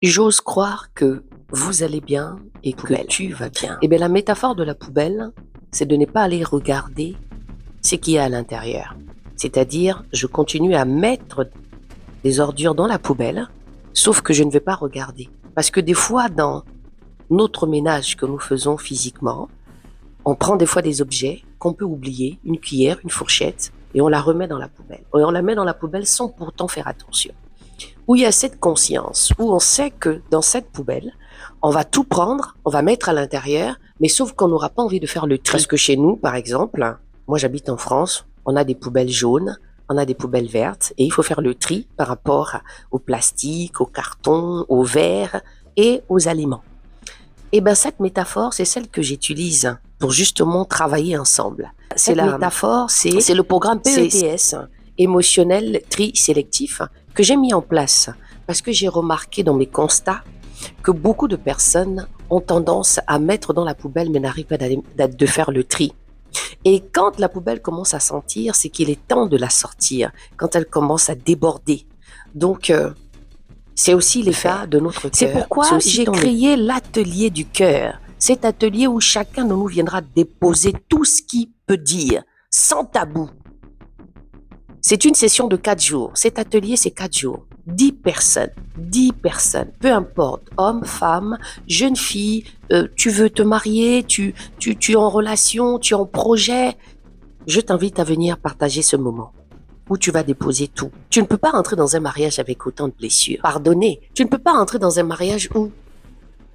J'ose croire que vous allez bien et que tu vas bien. Eh bien, la métaphore de la poubelle, c'est de ne pas aller regarder ce qu'il y a à l'intérieur. C'est-à-dire, je continue à mettre des ordures dans la poubelle, sauf que je ne vais pas regarder. Parce que des fois, dans notre ménage que nous faisons physiquement, on prend des fois des objets qu'on peut oublier, une cuillère, une fourchette, et on la remet dans la poubelle. Et on la met dans la poubelle sans pourtant faire attention. Où il y a cette conscience, où on sait que dans cette poubelle, on va tout prendre, on va mettre à l'intérieur, mais sauf qu'on n'aura pas envie de faire le tri. Parce que chez nous, par exemple, moi j'habite en France, on a des poubelles jaunes, on a des poubelles vertes, et il faut faire le tri par rapport au plastique, au carton, au verre et aux aliments. Et bien cette métaphore, c'est celle que j'utilise pour justement travailler ensemble. Cette métaphore, c'est le programme PETS, émotionnel tri sélectif, que j'ai mis en place parce que j'ai remarqué dans mes constats que beaucoup de personnes ont tendance à mettre dans la poubelle mais n'arrivent pas de faire le tri. Et quand la poubelle commence à sentir, c'est qu'il est temps de la sortir, quand elle commence à déborder. Donc, c'est aussi l'état de notre cœur. C'est pourquoi j'ai créé l'atelier du cœur. Cet atelier où chacun de nous viendra déposer tout ce qu'il peut dire, sans tabou. C'est une session de 4 jours. Cet atelier, c'est 4 jours. 10 personnes, peu importe, homme, femme, jeune fille, tu veux te marier, tu es en relation, tu es en projet. Je t'invite à venir partager ce moment où tu vas déposer tout. Tu ne peux pas rentrer dans un mariage avec autant de blessures. Pardonnez, tu ne peux pas rentrer dans un mariage où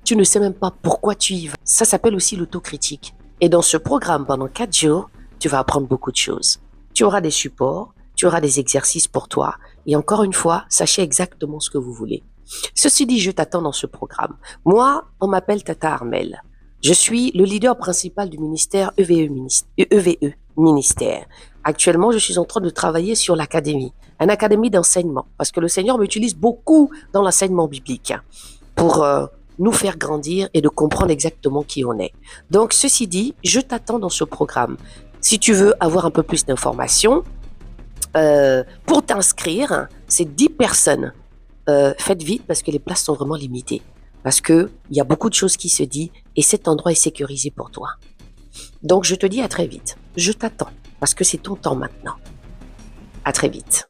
tu ne sais même pas pourquoi tu y vas. Ça s'appelle aussi l'autocritique. Et dans ce programme, pendant 4 jours, tu vas apprendre beaucoup de choses. Tu auras des supports, tu auras des exercices pour toi. Et encore une fois, sachez exactement ce que vous voulez. Ceci dit, je t'attends dans ce programme. Moi, on m'appelle Tata Armelle. Je suis le leader principal du ministère EVE ministère. Actuellement, je suis en train de travailler sur l'académie, une académie d'enseignement, parce que le Seigneur m'utilise beaucoup dans l'enseignement biblique pour nous faire grandir et de comprendre exactement qui on est. Donc, ceci dit, je t'attends dans ce programme. Si tu veux avoir un peu plus d'informations, pour t'inscrire, c'est 10 personnes. Faites vite parce que les places sont vraiment limitées. Parce qu'il y a beaucoup de choses qui se disent et cet endroit est sécurisé pour toi. Donc je te dis à très vite. Je t'attends parce que c'est ton temps maintenant. À très vite.